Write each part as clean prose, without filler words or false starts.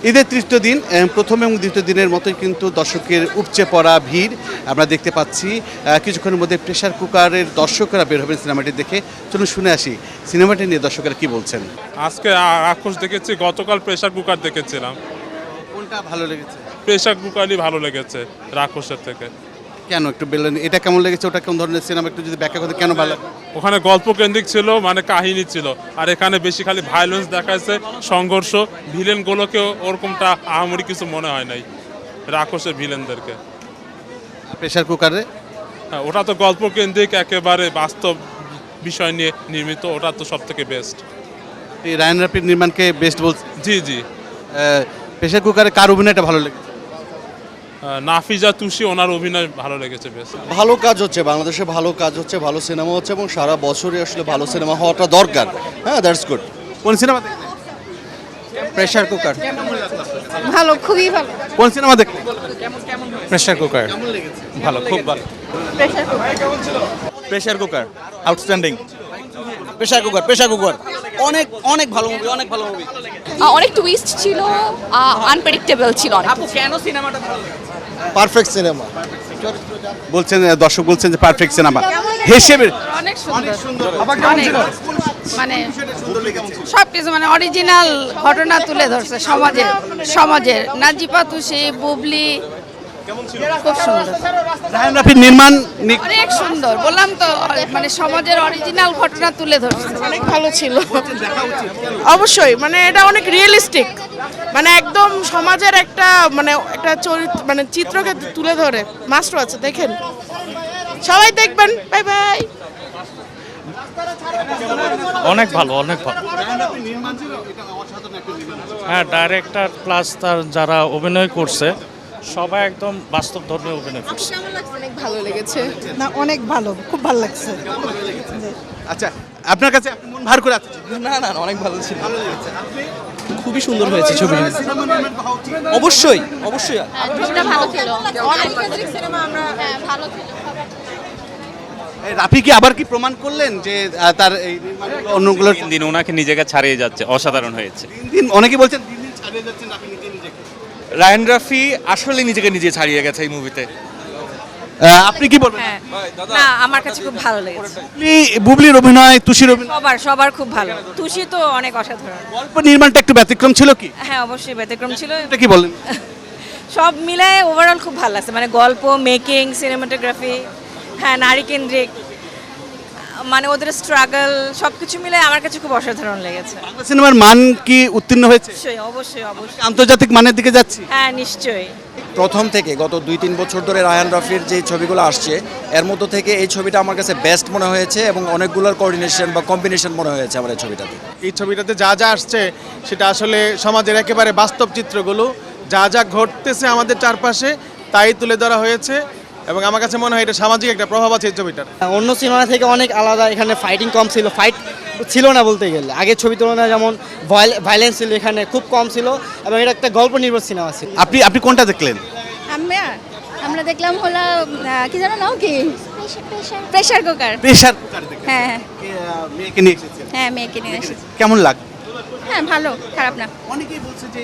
ঈদের তৃতীয় দিন প্রথম এবং দ্বিতীয় দিনের মতোই কিন্তু দর্শকের উপচে পড়া ভিড় আমরা দেখতে পাচ্ছি। কিছুক্ষণের মধ্যে প্রেসার কুকারের দর্শকরা বের হবেন সিনেমাটি দেখে। চলুন শুনে আসি সিনেমাটি নিয়ে দর্শকরা কি বলছেন। আজকে রাক্ষস দেখেছি, গতকাল প্রেসার কুকার দেখেছিলাম। কোনটা ভালো লেগেছে? প্রেসার কুকারই ভালো লেগেছে রাক্ষসের থেকে। কেন একটু বললেন, এটা কেমন লেগেছে, ওটা কোন ধরনের সিনেমা একটু যদি ব্যাখ্যা করতে, কেন ভালো? ওখানে গল্প কেন্দ্রিক ছিল, মানে কাহিনী ছিল, আর এখানে বেশি খালি ভায়োলেন্স দেখাচ্ছে, সংঘর্ষ। ভিলেনগুলোকেও ওরকমটা আহামরি কিছু মনে হয় নাই রাক্ষসের ভিলেনদেরকে। প্রেসার কুকারে হ্যাঁ, ওটা তো গল্প কেন্দ্রিক, একেবারে বাস্তব বিষয় নিয়ে নির্মিত, ওটা তো সব থেকে বেস্ট। এই রায়ান রাফির নির্মাণকে বেস্ট বলছে। জি জি। প্রেসার কুকারে কার অভিনয়টা ভালো লেগেছে? নাফিজা তুষি, ওনার অভিনয় ভালো লেগেছে বেশ। ভালো কাজ হচ্ছে বাংলাদেশে, ভালো কাজ হচ্ছে, ভালো সিনেমা হচ্ছে এবং সারা বছরই আসলে ভালো সিনেমা হওয়াটা দরকার। হ্যাঁ, দ্যাটস গুড। কোন সিনেমা দেখলেন? প্রেসার কুকার ভালো, খুবই ভালো। কোন সিনেমা দেখলেন? প্রেসার কুকার কেমন লেগেছে? ভালো, খুব ভালো। Pressure cooker pressure cooker outstanding. Pressure cooker, pressure cooker অনেক অনেক ভালো মুভি, অনেক ভালো মুভি। অনেক টুইস্ট ছিল, আনপ্রেডিক্টেবল ছিল অনেক। Perfect cinema. বলছেন দর্শক বলছেন যে পারফেক্ট সিনেমা। হিসেবে অনেক সুন্দর, অনেক মানে সবকিছু মানে অরিজিনাল ঘটনা তুলে ধরছে সমাজের নাজিপা তুষি, বুবলি, খুব সুন্দর। রায়ান রাফির নির্মাণ অনেক সুন্দর, বললাম তো, মানে সমাজের অরিজিনাল ঘটনা তুলে ধরছে। অনেক ভালো ছিল অবশ্যই, মানে এটা অনেক রিয়েলিস্টিক, মানে একদম সমাজের একটা একটা চরিত্র, মানে চিত্রকে তুলে ধরে। মাস্টার আছে, দেখেন, সবাই দেখবেন। Bye bye. অনেক ভালো, অনেক ভালো। হ্যাঁ, ডাইরেক্টর প্লাস তার যারা অভিনয় করছে সবাই একদম বাস্তব ধর্মে অভিনয় করছে। অনেক ভালো লেগেছে। না, অনেক ভালো, খুব ভালো লাগছে। আচ্ছা, আপনার কাছে আপনি মন ভার করে আছেন? না না, অনেক ভালো ছিল, খুবই সুন্দর হয়েছে ছবি। অবশ্যই অবশ্যই। ছবিটা ভালো ছিল, অনেক সিনেমা আমরা ভালো ছিল। এই রাফি কি আবার কি প্রমাণ করলেন যে তার এই নির্মাণগুলো অন্যগুলোর দিন ওনাকে নিজেকে ছাড়িয়ে যাচ্ছে, অসাধারণ হয়েছে। দিন অনেকেই বলছেন দিন দিন ছাড়িয়ে যাচ্ছেন রাফি নিজেকে। রায়ান রাফি আসলে নিজেকে নিজে ছাড়িয়ে গেছে এই মুভিতে। আপনি কি বলবেন? না, আমার কাছে খুব ভালো লেগেছে। বুবলির অভিনয়, তুষির অভিনয়, সবার খুব ভালো। তুষি তো অনেক অসাধারণ। গল্প নির্মাণটা একটু ব্যতিক্রম ছিল কি? হ্যাঁ, অবশ্যই ব্যতিক্রম ছিল। এটা কি বলেন? সব মিলায় ওভারঅল খুব ভালো লাগছে, মানে গল্প, মেকিং, সিনেমাটোগ্রাফি, হ্যাঁ নারী কেন্দ্রিক, মানে ওদের স্ট্রাগল, সবকিছু মিলে আমার কাছে খুব অসাধারণ লেগেছে। বাংলা সিনেমার মান কি উত্তীর্ণ হয়েছে? অবশ্যই অবশ্যই। আন্তর্জাতিক মানের দিকে যাচ্ছে? হ্যাঁ, নিশ্চয়ই। প্রথম থেকে গত 2-3 বছর ধরে রায়ান রাফির যে ছবিগুলো আসছে এর মধ্য থেকে এই ছবিটা আমার কাছে বেস্ট মনে হয়েছে এবং অনেকগুলোর কোঅর্ডিনেশন বা কম্বিনেশন মনে হয়েছে আমার এই ছবিটাতে। এই ছবিটাতে যা যা আসছে সেটা আসলে সমাজের একেবারে বাস্তব চিত্রগুলো, যা যা ঘটতেছে আমাদের চারপাশে তাই তুলে ধরা হয়েছে এবং আমার কাছে মনে হয় এটা সামাজিক একটা প্রভাব আছে এই ছবিটার। অন্য সিনেমা থেকে অনেক আলাদা, এখানে ফাইটিং কম ছিল, ফাইট ছিল না বলতে গেলে। আগের ছবি তুলনায় যেমন ভায়োলেন্স ছিল, এখানে খুব কম ছিল এবং এটা একটা গল্প নির্ভর সিনেমা ছিল। আপনি কোনটা দেখলেন? আমরা দেখলাম হলো কি জানো নাও কি, প্রেসার কুকার। প্রেসার কুকার দেখে হ্যাঁ মেয়েকে নিয়ে এসেছেন? হ্যাঁ, মেয়েকে নিয়ে এসেছি। কেমন লাগে? হ্যাঁ, ভালো, খারাপ না। অনেকেই বলছে যে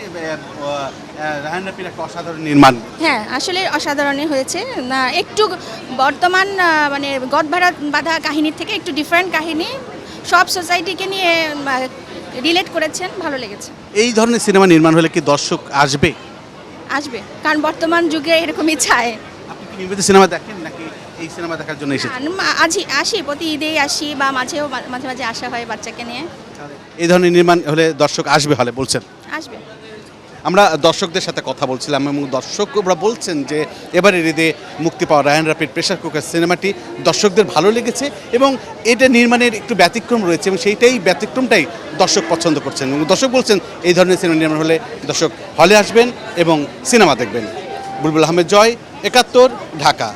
রায়ান রাফির একটা অসাধারণ নির্মাণ। হ্যাঁ, আসলে অসাধারণই হয়েছে। না, একটু বর্তমান মানে গড় বাঁধা কাহিনীর থেকে একটু ডিফারেন্ট কাহিনী, সব সোসাইটিকে নিয়ে রিলেট করেছেন, ভালো লেগেছে। এই ধরনের সিনেমা নির্মাণ হলে কি দর্শক আসবে? কারণ বর্তমান যুগে এরকমই চায়। আপনি কি নিয়মিত সিনেমা দেখেন নাকি এই সিনেমা দেখার জন্য এসেছেন? আসি, প্রতি ঈদেই আসি, বা মাঝে মাঝে আসা হয় বাচ্চাকে নিয়ে। এই ধরনের নির্মাণ হলে দর্শক আসবে হলে বলছেন? আসবে। আমরা দর্শকদের সাথে কথা বলছিলাম এবং দর্শকরা বলছেন যে এবারের ঈদে মুক্তি পাওয়া রায়ান রাফির প্রেসার কুকার সিনেমাটি দর্শকদের ভালো লেগেছে এবং এটা নির্মাণের একটু ব্যতিক্রম রয়েছে এবং সেইটাই ব্যতিক্রমটাই দর্শক পছন্দ করছেন এবং দর্শক বলছেন এই ধরনের সিনেমা নির্মাণ হলে দর্শক হলে আসবেন এবং সিনেমা দেখবেন। বুলবুল আহমেদ জয়, ৭১, ঢাকা।